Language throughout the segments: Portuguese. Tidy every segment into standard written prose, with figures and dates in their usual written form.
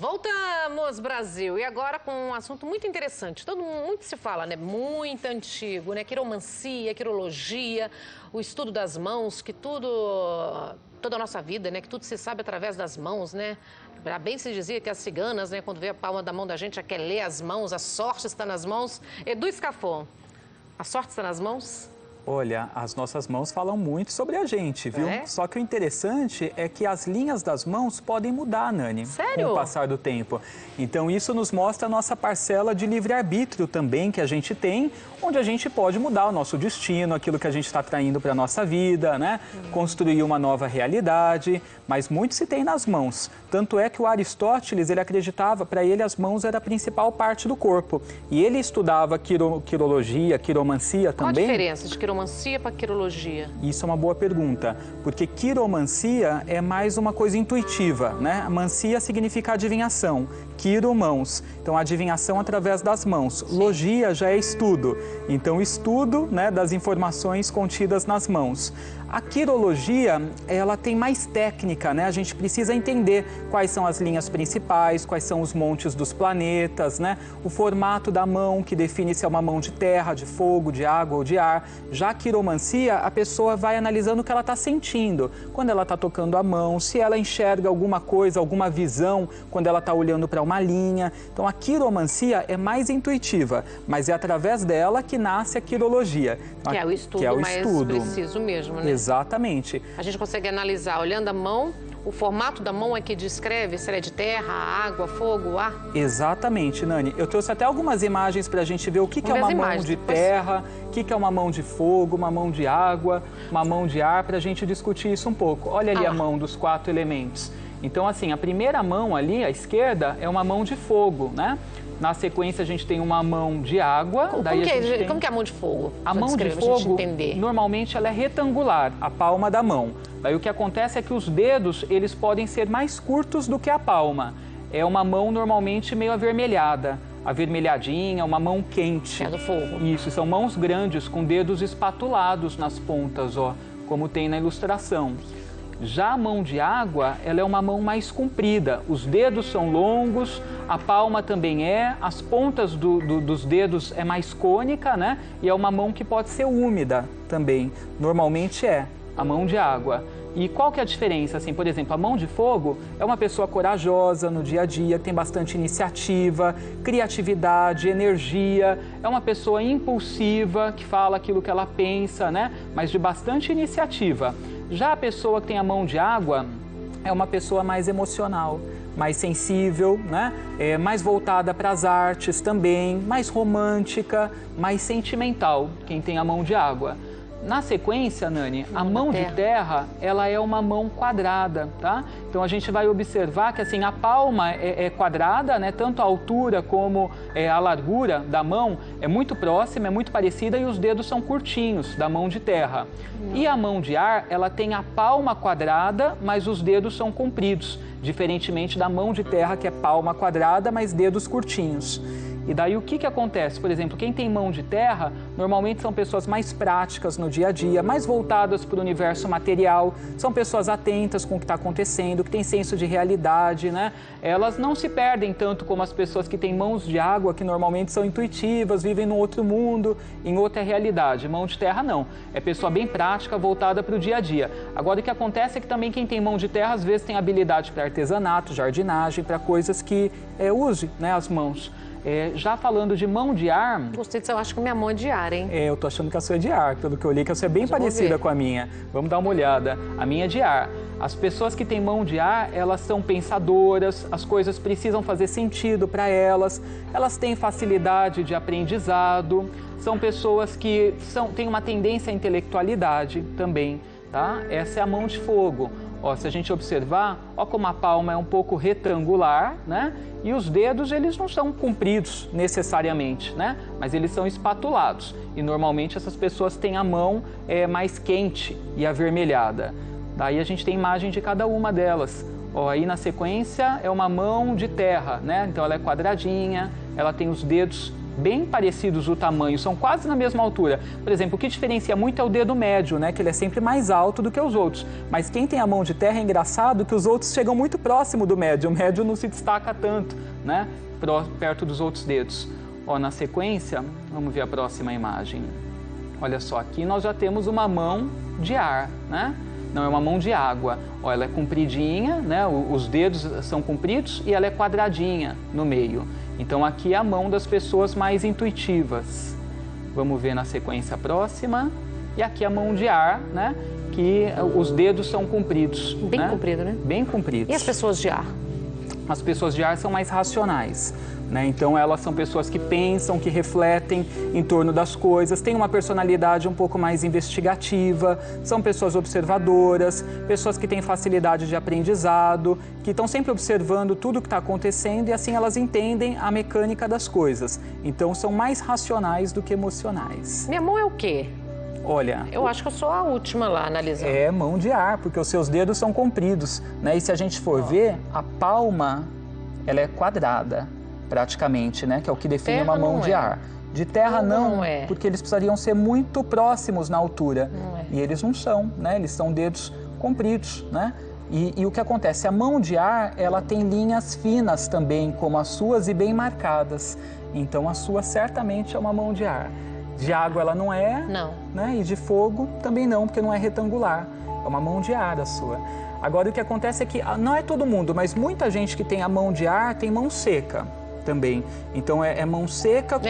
Voltamos, Brasil, e agora com um assunto muito interessante. Muito se fala, né? Muito antigo, né? Quiromancia, quirologia, o estudo das mãos, que toda a nossa vida, né? Que tudo se sabe através das mãos, né? Já bem se dizia que as ciganas, né? Quando vê a palma da mão da gente, já quer ler as mãos, a sorte está nas mãos. Edu Scafon, a sorte está nas mãos? Olha, as nossas mãos falam muito sobre a gente, viu? É? Só que o interessante é que as linhas das mãos podem mudar, Nani. Sério? Com o passar do tempo. Então isso nos mostra a nossa parcela de livre-arbítrio também que a gente tem, onde a gente pode mudar o nosso destino, aquilo que a gente está traindo para a nossa vida, né? Construir uma nova realidade, mas muito se tem nas mãos. Tanto é que o Aristóteles, ele acreditava, para ele as mãos era a principal parte do corpo. E ele estudava quirologia, quiromancia também. Qual a diferença de quiromancia para quirologia? Isso é uma boa pergunta, porque quiromancia é mais uma coisa intuitiva, né? Mancia significa adivinhação, quiro, mãos. Então, adivinhação através das mãos. Logia já é estudo, então estudo, né, das informações contidas nas mãos. A quirologia, ela tem mais técnica, né? A gente precisa entender quais são as linhas principais, quais são os montes dos planetas, né? O formato da mão, que define se é uma mão de terra, de fogo, de água ou de ar. Já a quiromancia, a pessoa vai analisando o que ela está sentindo. Quando ela está tocando a mão, se ela enxerga alguma coisa, alguma visão, quando ela está olhando para uma linha. Então, a quiromancia é mais intuitiva, mas é através dela que nasce a quirologia. Que é o estudo, que é o mais estudo. preciso mesmo, né? Exatamente. A gente consegue analisar, olhando a mão, o formato da mão é que descreve se ela é de terra, água, fogo, ar? Exatamente, Nani. Eu trouxe até algumas imagens para a gente ver o que é uma mão de terra, o que é uma mão de fogo, uma mão de água, uma mão de ar, para a gente discutir isso um pouco. Olha ali a mão dos 4 elementos. Então, assim, a primeira mão ali, à esquerda, é uma mão de fogo, né? Na sequência, a gente tem uma mão de água. Como que é a mão de fogo? A mão de fogo, normalmente, ela é retangular, a palma da mão. Daí o que acontece é que os dedos, eles podem ser mais curtos do que a palma. É uma mão normalmente meio avermelhada, avermelhadinha, uma mão quente. É do fogo. Isso, são mãos grandes, com dedos espatulados nas pontas, ó, como tem na ilustração. Já a mão de água, ela é uma mão mais comprida, os dedos são longos, a palma também as pontas dos dedos é mais cônica, né? E é uma mão que pode ser úmida também, normalmente é a mão de água. E qual que é a diferença? Assim, por exemplo, a mão de fogo é uma pessoa corajosa no dia a dia, que tem bastante iniciativa, criatividade, energia, é uma pessoa impulsiva, que fala aquilo que ela pensa, né? Mas de bastante iniciativa. Já a pessoa que tem a mão de água é uma pessoa mais emocional, mais sensível, né? Mais voltada para as artes também, mais romântica, mais sentimental, quem tem a mão de água. Na sequência, Nani, a mão de terra, ela é uma mão quadrada, tá? Então, a gente vai observar que, assim, a palma é quadrada, né? Tanto a altura como a largura da mão é muito próxima, é muito parecida e os dedos são curtinhos da mão de terra. E a mão de ar, ela tem a palma quadrada, mas os dedos são compridos, diferentemente da mão de terra, que é palma quadrada, mas dedos curtinhos. E daí o que acontece? Por exemplo, quem tem mão de terra, normalmente são pessoas mais práticas no dia a dia, mais voltadas para o universo material, são pessoas atentas com o que está acontecendo, que têm senso de realidade, né? Elas não se perdem tanto como as pessoas que têm mãos de água, que normalmente são intuitivas, vivem num outro mundo, em outra realidade. Mão de terra não, é pessoa bem prática, voltada para o dia a dia. Agora o que acontece é que também quem tem mão de terra, às vezes tem habilidade para artesanato, jardinagem, para coisas que use, né, as mãos. Já falando de mão de ar... Gostei disso, eu acho que minha mão é de ar, hein? Eu tô achando que a sua é de ar, pelo que eu li, que a sua é bem parecida com a minha. Vamos dar uma olhada. A minha é de ar. As pessoas que têm mão de ar, elas são pensadoras, as coisas precisam fazer sentido para elas, elas têm facilidade de aprendizado, são pessoas que têm uma tendência à intelectualidade também, tá? Essa é a mão de fogo. Ó, se a gente observar, ó como a palma é um pouco retangular, né? E os dedos, eles não são compridos necessariamente, né? Mas eles são espatulados. E normalmente essas pessoas têm a mão mais quente e avermelhada. Daí a gente tem imagem de cada uma delas. Ó, aí na sequência é uma mão de terra, né? Então ela é quadradinha, ela tem os dedos bem parecidos o tamanho, são quase na mesma altura. Por exemplo, o que diferencia muito é o dedo médio, né? Que ele é sempre mais alto do que os outros. Mas quem tem a mão de terra é engraçado que os outros chegam muito próximo do médio. O médio não se destaca tanto, né? Perto dos outros dedos. Ó, na sequência, vamos ver a próxima imagem. Olha só, aqui nós já temos uma mão de ar, né? Não, é uma mão de água. Ó, ela é compridinha, né? Os dedos são compridos e ela é quadradinha no meio. Então, aqui é a mão das pessoas mais intuitivas. Vamos ver na sequência próxima. E aqui a mão de ar, né? Que os dedos são compridos. Bem comprido, né? Bem compridos. E as pessoas de ar? As pessoas de ar são mais racionais, né? Então, elas são pessoas que pensam, que refletem em torno das coisas, têm uma personalidade um pouco mais investigativa, são pessoas observadoras, pessoas que têm facilidade de aprendizado, que estão sempre observando tudo o que está acontecendo e assim elas entendem a mecânica das coisas. Então, são mais racionais do que emocionais. Minha mão é o quê? Olha, eu acho que eu sou a última lá analisando. É mão de ar, porque os seus dedos são compridos, né? E se a gente for ver, a palma, ela é quadrada, praticamente, né? Que é o que define uma mão de ar. De terra não, porque eles precisariam ser muito próximos na altura. E eles não são, né? Eles são dedos compridos, né? E o que acontece? A mão de ar, ela tem linhas finas também, como as suas, e bem marcadas. Então, a sua certamente é uma mão de ar. De água ela não é, né? E de fogo também não, porque não é retangular. É uma mão de ar a sua. Agora, o que acontece é que não é todo mundo, mas muita gente que tem a mão de ar tem mão seca também. Então, é mão seca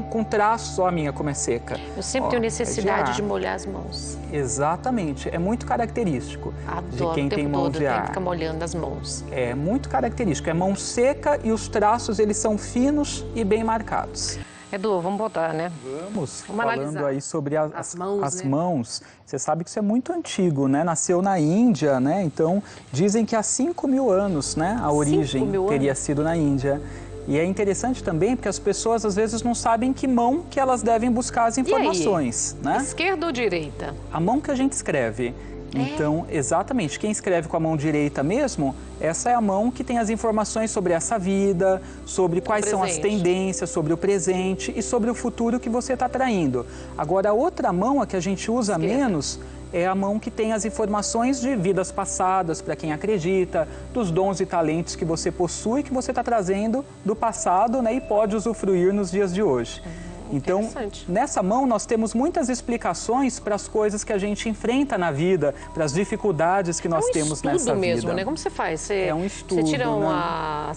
com traços. Ó, a minha como é seca. Eu sempre tenho necessidade de molhar as mãos. Exatamente. É muito característico de quem tem mão de ar. Tem que ficar molhando as mãos. É muito característico. É mão seca e os traços, eles são finos e bem marcados. Edu, vamos botar, né? Vamos falando analisar. Aí sobre as mãos, mãos. Você sabe que isso é muito antigo, né? Nasceu na Índia, né? Então, dizem que há 5.000 anos, né? A origem teria sido na Índia. E é interessante também porque as pessoas às vezes não sabem que mão que elas devem buscar as informações, né? Esquerda ou direita? A mão que a gente escreve. Então, exatamente, quem escreve com a mão direita mesmo, essa é a mão que tem as informações sobre essa vida, sobre quais são as tendências, sobre o presente e sobre o futuro que você está atraindo. Agora, a outra mão, a que a gente usa menos, é a mão que tem as informações de vidas passadas, para quem acredita, dos dons e talentos que você possui, que você está trazendo do passado, né, e pode usufruir nos dias de hoje. Então, nessa mão nós temos muitas explicações para as coisas que a gente enfrenta na vida, para as dificuldades que nós temos nessa vida. É um estudo mesmo, né? Como você faz? É um estudo, você tira né?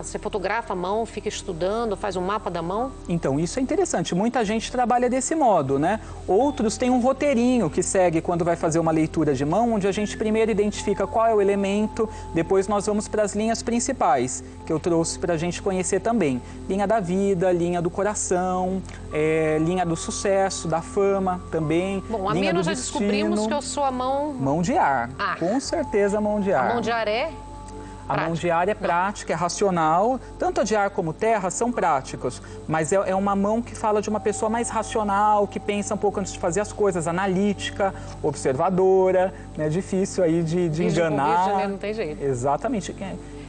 Você fotografa a mão, fica estudando, faz um mapa da mão? Então, isso é interessante. Muita gente trabalha desse modo, né? Outros têm um roteirinho que segue quando vai fazer uma leitura de mão, onde a gente primeiro identifica qual é o elemento, depois nós vamos para as linhas principais, que eu trouxe para a gente conhecer também. Linha da vida, linha do coração, linha do sucesso, da fama também. Bom, a minha nós já descobrimos que eu sou a mão... Mão de ar, com certeza mão de ar. A mão de ar é? A mão de ar é prática, é racional. Tanto a de ar como terra são práticos, mas é uma mão que fala de uma pessoa mais racional, que pensa um pouco antes de fazer as coisas, analítica, observadora, né? Difícil aí de enganar. Não tem jeito. Exatamente.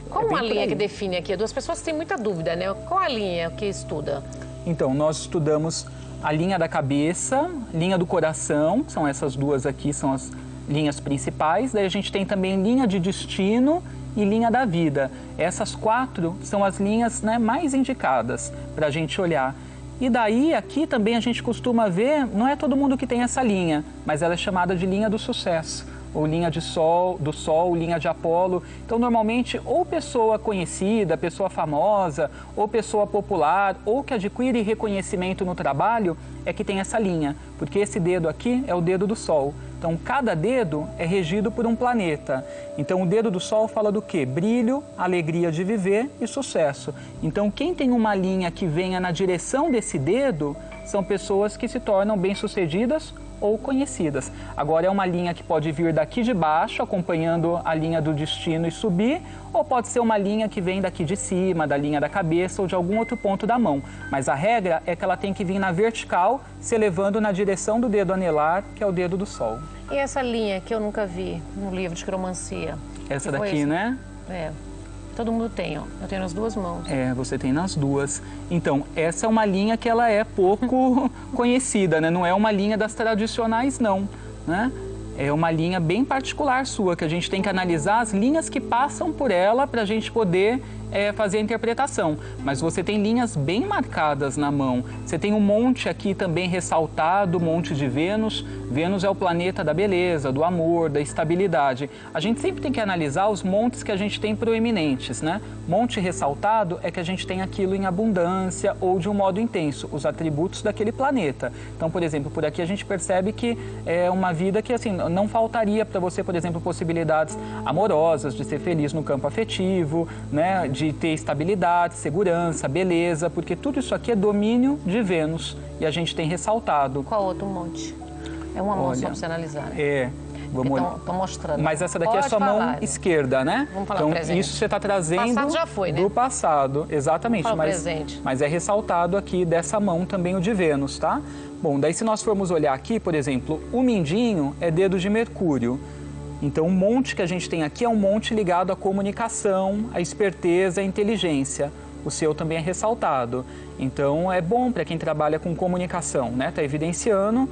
Qual a linha que define aqui? Duas pessoas têm muita dúvida, né? Qual a linha que estuda? Então, nós estudamos a linha da cabeça, linha do coração, são essas duas aqui, são as linhas principais. Daí a gente tem também linha de destino e linha da vida. Essas 4 são as linhas, né, mais indicadas para a gente olhar. E daí, aqui também a gente costuma ver, não é todo mundo que tem essa linha, mas ela é chamada de linha do sucesso, ou linha do Sol, linha de Apolo. Então, normalmente, ou pessoa conhecida, pessoa famosa, ou pessoa popular, ou que adquire reconhecimento no trabalho, é que tem essa linha, porque esse dedo aqui é o dedo do Sol. Então, cada dedo é regido por um planeta. Então, o dedo do Sol fala do quê? Brilho, alegria de viver e sucesso. Então, quem tem uma linha que venha na direção desse dedo, são pessoas que se tornam bem-sucedidas ou conhecidas. Agora, é uma linha que pode vir daqui de baixo, acompanhando a linha do destino e subir, ou pode ser uma linha que vem daqui de cima, da linha da cabeça ou de algum outro ponto da mão. Mas a regra é que ela tem que vir na vertical, se elevando na direção do dedo anelar, que é o dedo do Sol. E essa linha que eu nunca vi no livro de quiromancia? Essa daqui, né? todo mundo tem, ó. Eu tenho nas duas mãos. É, você tem nas duas. Então, essa é uma linha que ela é pouco conhecida, né? Não é uma linha das tradicionais, não, né? É uma linha bem particular sua, que a gente tem que analisar as linhas que passam por ela para a gente poder fazer a interpretação. Mas você tem linhas bem marcadas na mão. Você tem um monte aqui também ressaltado, monte de Vênus. Vênus é o planeta da beleza, do amor, da estabilidade. A gente sempre tem que analisar os montes que a gente tem proeminentes, né? Monte ressaltado é que a gente tem aquilo em abundância ou de um modo intenso, os atributos daquele planeta. Então, por exemplo, por aqui a gente percebe que é uma vida que, assim, não faltaria para você, por exemplo, possibilidades amorosas, de ser feliz no campo afetivo, né? De ter estabilidade, segurança, beleza, porque tudo isso aqui é domínio de Vênus e a gente tem ressaltado. Qual outro monte? É uma mão só para você analisar, né? É. Vamos olhar. Estou mostrando. Mas essa daqui é a sua mão esquerda, né? Vamos falar então, presente. Isso você está trazendo passado já foi, né? do passado, exatamente. Vamos falar presente. Mas é ressaltado aqui dessa mão também o de Vênus, tá? Bom, daí se nós formos olhar aqui, por exemplo, o mindinho é dedo de Mercúrio. Então, o monte que a gente tem aqui é um monte ligado à comunicação, à esperteza, à inteligência. O seu também é ressaltado. Então, é bom para quem trabalha com comunicação, né? Está evidenciando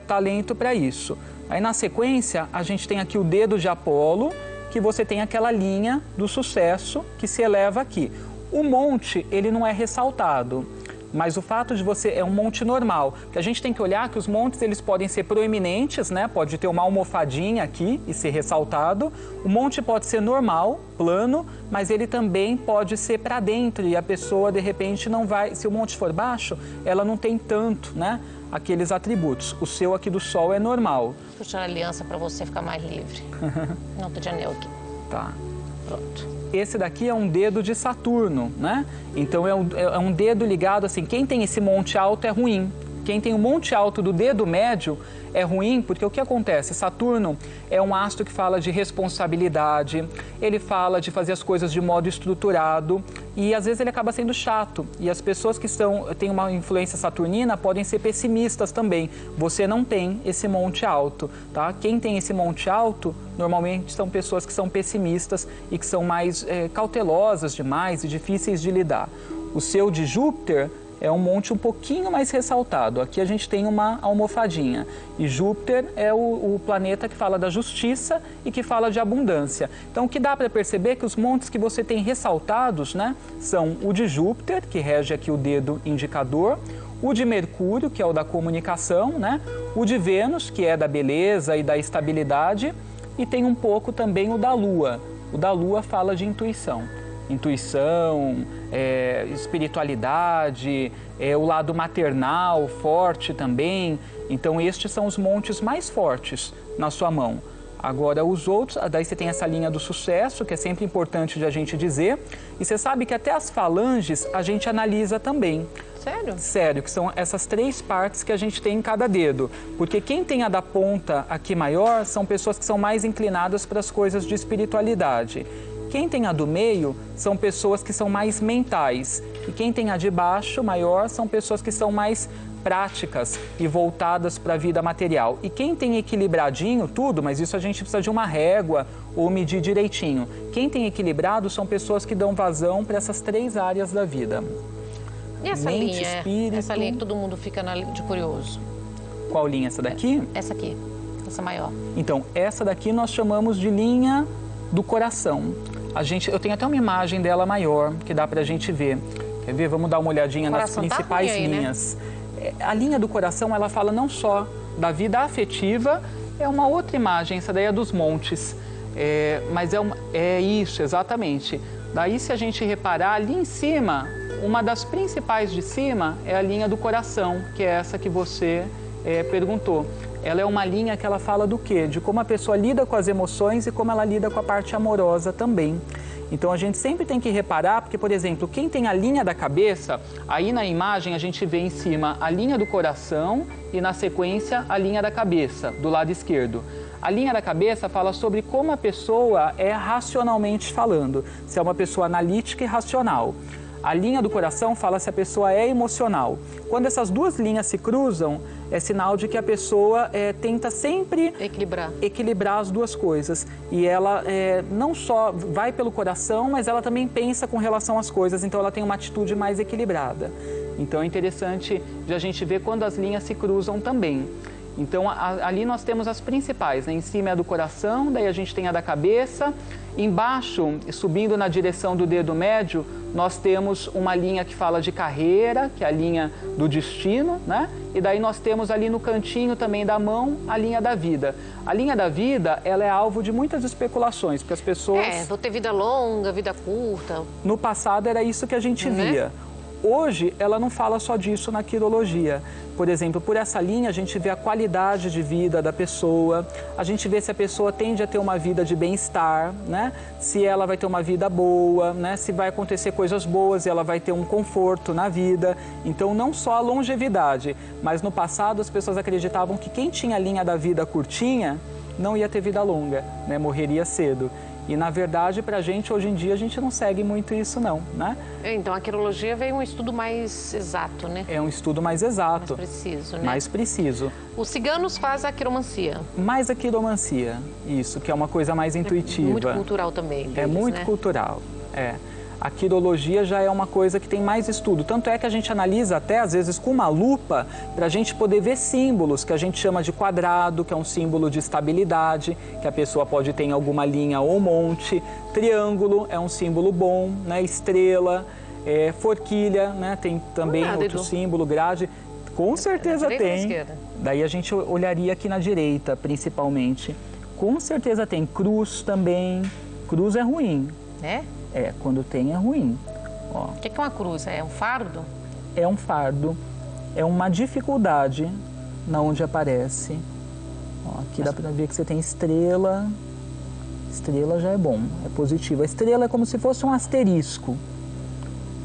talento para isso. Aí, na sequência, a gente tem aqui o dedo de Apolo, que você tem aquela linha do sucesso que se eleva aqui. O monte, ele não é ressaltado. Mas o fato de você é um monte normal, que a gente tem que olhar que os montes eles podem ser proeminentes, né? Pode ter uma almofadinha aqui e ser ressaltado. O monte pode ser normal, plano, mas ele também pode ser para dentro e a pessoa de repente não vai, se o monte for baixo, ela não tem tanto, né? Aqueles atributos. O seu aqui do Sol é normal. Vou tirar a aliança para você ficar mais livre. Não, tô de anel aqui. Tá. Pronto. Esse daqui é um dedo de Saturno, né? Então é um dedo ligado assim, quem tem esse monte alto é ruim. Quem tem o monte alto do dedo médio é ruim, porque o que acontece? Saturno é um astro que fala de responsabilidade, ele fala de fazer as coisas de modo estruturado e às vezes ele acaba sendo chato. E as pessoas que têm uma influência saturnina podem ser pessimistas também. Você não tem esse monte alto, tá? Quem tem esse monte alto, normalmente são pessoas que são pessimistas e que são mais cautelosas demais e difíceis de lidar. O seu de Júpiter é um monte um pouquinho mais ressaltado. Aqui a gente tem uma almofadinha. E Júpiter é o planeta que fala da justiça e que fala de abundância. Então, o que dá para perceber é que os montes que você tem ressaltados, né, são o de Júpiter, que rege aqui o dedo indicador, o de Mercúrio, que é o da comunicação, né, o de Vênus, que é da beleza e da estabilidade, e tem um pouco também o da Lua. O da Lua fala de intuição. Intuição, espiritualidade, o lado maternal forte também. Então, estes são os montes mais fortes na sua mão. Agora, os outros, daí você tem essa linha do sucesso, que é sempre importante de a gente dizer. E você sabe que até as falanges a gente analisa também. Sério? Sério, que são essas 3 partes que a gente tem em cada dedo. Porque quem tem a da ponta aqui maior são pessoas que são mais inclinadas para as coisas de espiritualidade. Quem tem a do meio são pessoas que são mais mentais. E quem tem a de baixo, maior, são pessoas que são mais práticas e voltadas para a vida material. E quem tem equilibradinho tudo, mas isso a gente precisa de uma régua ou medir direitinho. Quem tem equilibrado são pessoas que dão vazão para essas 3 áreas da vida. E essa Mente, linha? espírito... Essa linha que todo mundo fica de curioso. Qual linha? Essa daqui? Essa aqui, essa maior. Então, essa daqui nós chamamos de linha do coração. Eu tenho até uma imagem dela maior, que dá para a gente ver. Quer ver? Vamos dar uma olhadinha nas principais linhas. Né? A linha do coração, ela fala não só da vida afetiva, é uma outra imagem, essa daí é dos montes. Mas é isso, exatamente. Daí, se a gente reparar, ali em cima, uma das principais de cima é a linha do coração, que é essa que você perguntou. Ela é uma linha que ela fala do quê? De como a pessoa lida com as emoções e como ela lida com a parte amorosa também. Então, a gente sempre tem que reparar, porque, por exemplo, quem tem a linha da cabeça, aí na imagem a gente vê em cima a linha do coração e, na sequência, a linha da cabeça, do lado esquerdo. A linha da cabeça fala sobre como a pessoa é racionalmente falando, se é uma pessoa analítica e racional. A linha do coração fala se a pessoa é emocional. Quando essas duas linhas se cruzam, é sinal de que a pessoa tenta sempre equilibrar as duas coisas. E ela não só vai pelo coração, mas ela também pensa com relação às coisas. Então ela tem uma atitude mais equilibrada. Então é interessante de a gente ver quando as linhas se cruzam também. Então ali nós temos as principais, né? Em cima é a do coração, daí a gente tem a da cabeça. Embaixo, subindo na direção do dedo médio, nós temos uma linha que fala de carreira, que é a linha do destino, né? E daí nós temos ali no cantinho também da mão a linha da vida. A linha da vida, ela é alvo de muitas especulações, porque as pessoas... vou ter vida longa, vida curta. No passado era isso que a gente via. Hoje, ela não fala só disso na quirologia. Por exemplo, por essa linha, a gente vê a qualidade de vida da pessoa, a gente vê se a pessoa tende a ter uma vida de bem-estar, né? Se ela vai ter uma vida boa, né? Se vai acontecer coisas boas e ela vai ter um conforto na vida. Então, não só a longevidade, mas no passado as pessoas acreditavam que quem tinha a linha da vida curtinha não ia ter vida longa, né? Morreria cedo. E, na verdade, para a gente, hoje em dia, a gente não segue muito isso, não, né? Então, a quirologia veio um estudo mais exato, né? É um estudo mais exato. Mais preciso, né? Mais preciso. Os ciganos fazem a quiromancia. Mais a quiromancia, isso, que é uma coisa mais intuitiva. Muito cultural também deles, é muito né? cultural, A quirologia já é uma coisa que tem mais estudo. Tanto é que a gente analisa até, às vezes, com uma lupa, para a gente poder ver símbolos, que a gente chama de quadrado, que é um símbolo de estabilidade, que a pessoa pode ter em alguma linha ou monte. Triângulo é um símbolo bom, né? Estrela, forquilha, né? Tem também outro símbolo, grade. Com certeza tem. Daí a gente olharia aqui na direita, principalmente. Com certeza tem. Cruz também. Cruz é ruim. Quando tem é ruim. O que é uma cruz? É um fardo? É um fardo. É uma dificuldade na onde aparece. Aqui dá para ver que você tem estrela. Estrela já é bom, é positivo. A estrela é como se fosse um asterisco.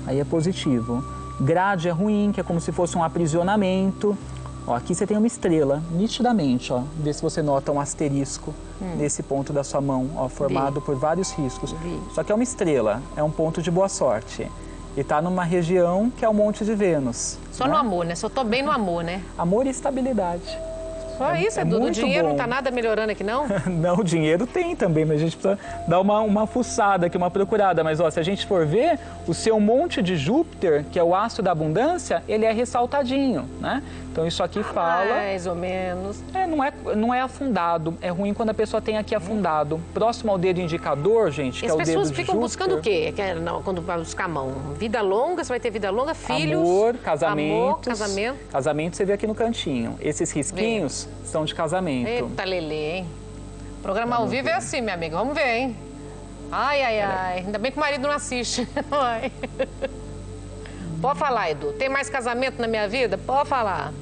Aí é positivo. Grade é ruim, que é como se fosse um aprisionamento. Aqui você tem uma estrela, nitidamente, Vê se você nota um asterisco nesse ponto da sua mão, formado por vários riscos. Só que é uma estrela, é um ponto de boa sorte. E está numa região que é o Monte de Vênus. Só no amor, né? Só tô bem no amor, né? Amor e estabilidade. Só isso, Edu? O dinheiro não está nada melhorando aqui, não? Não, o dinheiro tem também, mas a gente precisa dar uma fuçada aqui, uma procurada. Mas, se a gente for ver, o seu monte de Júpiter, que é o astro da abundância, ele é ressaltadinho, né? Então, isso aqui fala... Mais ou menos. Não é afundado. É ruim quando a pessoa tem aqui afundado. Próximo ao dedo indicador, gente, que é o dedo de Júpiter. As pessoas ficam buscando o quê? Quando vai buscar a mão? Vida longa, você vai ter vida longa, filhos... Amor, casamentos. Amor, casamento. Casamento você vê aqui no cantinho. Esses risquinhos são de casamento. Eita, Lelê, hein? Programa ao vivo é assim, minha amiga. Vamos ver, hein? Ai. Ainda bem que o marido não assiste. Pode falar, Edu. Tem mais casamento na minha vida? Pode falar.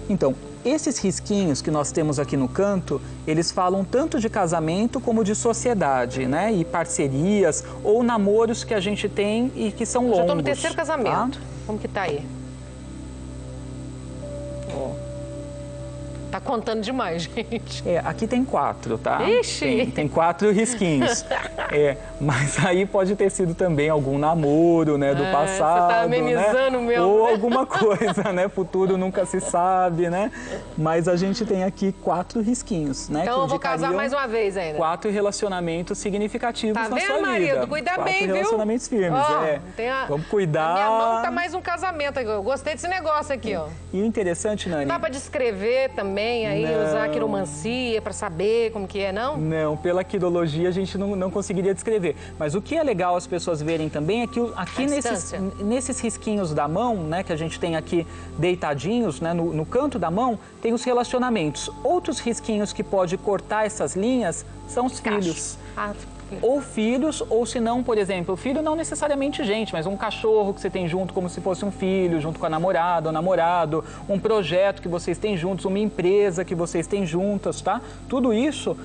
Então, esses risquinhos que nós temos aqui no canto, eles falam tanto de casamento como de sociedade, né? E parcerias ou namoros que a gente tem e que são longos. Já estou no terceiro casamento. Como que tá aí? Tá contando demais, gente. Aqui tem 4, tá? Ixi! Tem 4 risquinhos. Mas aí pode ter sido também algum namoro, né, do passado. Você tá amenizando o meu. Ou alguma coisa, né? Futuro nunca se sabe, né? Mas a gente tem aqui 4 risquinhos, né? Então eu vou casar mais uma vez ainda. 4 relacionamentos significativos na sua vida. Tá vendo, marido? Cuida bem, viu? 4 relacionamentos firmes, Vamos cuidar. A minha mão tá mais um casamento aqui. Eu gostei desse negócio aqui, E o interessante, Nani... Dá pra descrever também, aí usar a quiromancia pra saber como que é, não? Não, pela quirologia a gente não conseguiria descrever. Mas o que é legal as pessoas verem também é que aqui nesses risquinhos da mão, né, que a gente tem aqui deitadinhos, né, no canto da mão, tem os relacionamentos. Outros risquinhos que pode cortar essas linhas são os filhos. Ou filhos, ou se não, por exemplo, filho não necessariamente gente, mas um cachorro que você tem junto como se fosse um filho, junto com a namorada ou namorado, um projeto que vocês têm juntos, uma empresa que vocês têm juntas, tá? Tudo isso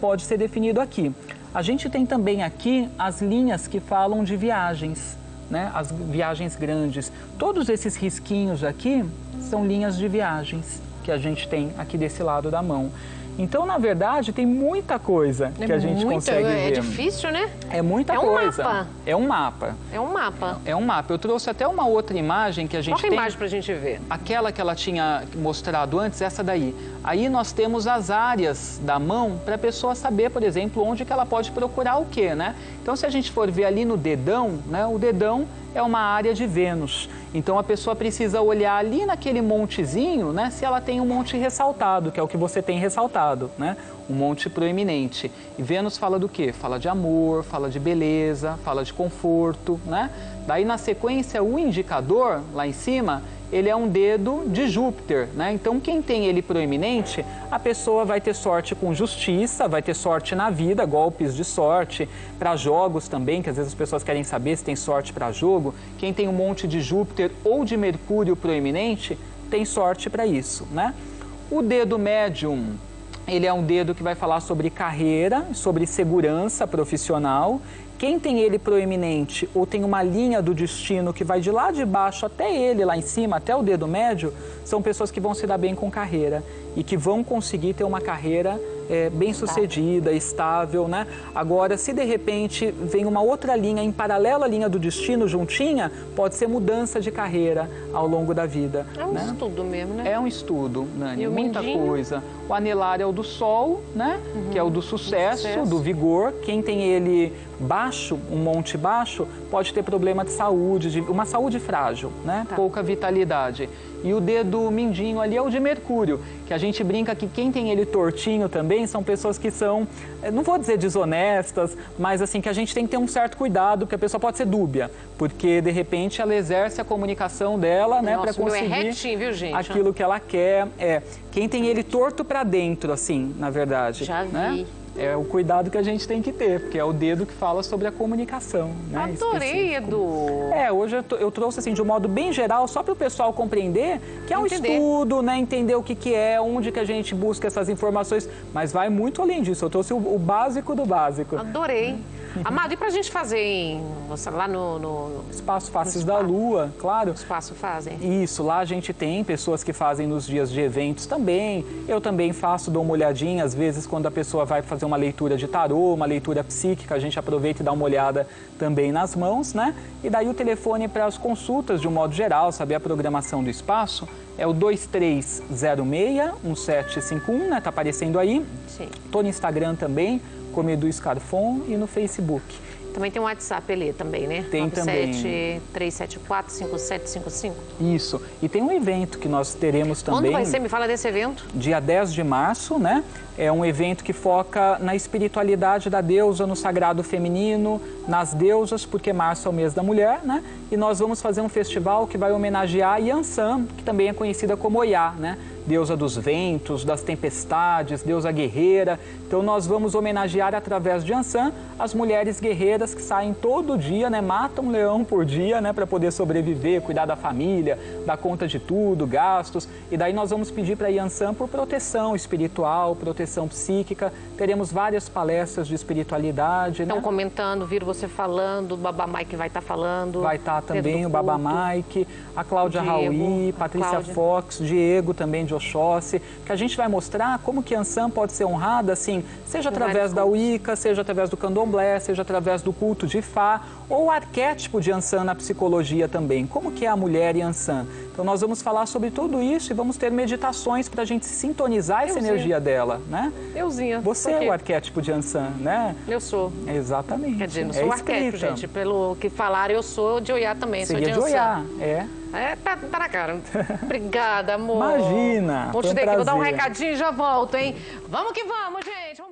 pode ser definido aqui. A gente tem também aqui as linhas que falam de viagens, né? As viagens grandes. Todos esses risquinhos aqui são linhas de viagens que a gente tem aqui desse lado da mão. Então, na verdade, tem muita coisa que a gente consegue ver. É difícil, né? É muita coisa. Mapa. É um mapa. É um mapa. É um mapa. Eu trouxe até uma outra imagem que a gente tem. Qual a imagem pra gente ver? Aquela que ela tinha mostrado antes, essa daí. Aí nós temos as áreas da mão para a pessoa saber, por exemplo, onde que ela pode procurar o quê, né? Então, se a gente for ver ali no dedão, né? O dedão é uma área de Vênus. Então, a pessoa precisa olhar ali naquele montezinho, né? Se ela tem um monte ressaltado, que é o que você tem ressaltado, né? Um monte proeminente. E Vênus fala do quê? Fala de amor, fala de beleza, fala de conforto, né? Daí, na sequência, o indicador, lá em cima, ele é um dedo de Júpiter, né? Então, quem tem ele proeminente, a pessoa vai ter sorte com justiça, vai ter sorte na vida, golpes de sorte, para jogos também, que às vezes as pessoas querem saber se tem sorte para jogo. Quem tem um monte de Júpiter ou de Mercúrio proeminente, tem sorte para isso, né? O dedo médium, ele é um dedo que vai falar sobre carreira, sobre segurança profissional. Quem tem ele proeminente ou tem uma linha do destino que vai de lá de baixo até ele, lá em cima, até o dedo médio, são pessoas que vão se dar bem com carreira e que vão conseguir ter uma carreira bem sucedida, estável, né? Agora, se de repente vem uma outra linha em paralelo à linha do destino, juntinha, pode ser mudança de carreira ao longo da vida. É um estudo mesmo, né? É um estudo, Nani, e muita coisa. O anelar é o do Sol, né? Que é o do sucesso, do vigor. Quem tem ele baixo, um monte baixo, pode ter problema de saúde, uma saúde frágil, né? Tá. Pouca vitalidade. E o dedo mindinho ali é o de Mercúrio, que a gente brinca que quem tem ele tortinho também são pessoas que são, não vou dizer desonestas, mas assim, que a gente tem que ter um certo cuidado, porque a pessoa pode ser dúbia, porque de repente ela exerce a comunicação dela, né, para conseguir retinho, viu, gente? Aquilo que ela quer. Quem tem ele torto para dentro, assim, na verdade. Já vi. Né? É o cuidado que a gente tem que ter, porque é o dedo que fala sobre a comunicação, né? Adorei, Edu! Hoje eu trouxe assim de um modo bem geral, só para o pessoal compreender que é um estudo, né? Entender o que é, onde que a gente busca essas informações, mas vai muito além disso. Eu trouxe o básico do básico. Adorei! Amado, e pra gente fazer lá no Espaço Faces da Lua, claro. Espaço fazem? Isso, lá a gente tem pessoas que fazem nos dias de eventos também. Eu também faço, dou uma olhadinha, às vezes quando a pessoa vai fazer uma leitura de tarô, uma leitura psíquica, a gente aproveita e dá uma olhada também nas mãos, né? E daí o telefone para as consultas, de um modo geral, saber a programação do espaço, é o 2306-1751, né? Tá aparecendo aí. Sim. Tô no Instagram também, como Edu Scarfon, e no Facebook. Também tem um WhatsApp ali também, né? Tem também. 97-374-5755. Isso. E tem um evento que nós teremos também. Quando vai ser? Me fala desse evento. Dia 10 de março, né? É um evento que foca na espiritualidade da deusa, no sagrado feminino, nas deusas, porque março é o mês da mulher, né? E nós vamos fazer um festival que vai homenagear Yansan, que também é conhecida como Oiá, né? Deusa dos ventos, das tempestades, deusa guerreira. Então nós vamos homenagear através de Yansan as mulheres guerreiras que saem todo dia, né? Matam um leão por dia, né? Para poder sobreviver, cuidar da família, dar conta de tudo, gastos. E daí nós vamos pedir para Yansan por proteção espiritual, proteção psíquica. Teremos várias palestras de espiritualidade. Estão né? comentando, viram você falando, o Baba Mike vai estar falando. Vai estar também o Baba Mike, a Cláudia Raui, Patrícia Fox, Diego também de Oxóssi, que a gente vai mostrar como que Yansan pode ser honrada, assim, seja através da Wicca, seja através do Candomblé, seja através do culto de Ifá, ou o arquétipo de Yansan na psicologia também, como que é a mulher Yansan. Então nós vamos falar sobre tudo isso e vamos ter meditações para a gente sintonizar essa energia dela, né? Euzinha. Você é o arquétipo de Yansan, né? Eu sou. Exatamente. Quer dizer, não sou o arquétipo, gente. Pelo que falaram, eu sou de Oiá também, Seria sou de Yansan. Tá na cara. Obrigada, amor. Imagina, Vou dar um recadinho e já volto, hein? Vamos que vamos, gente.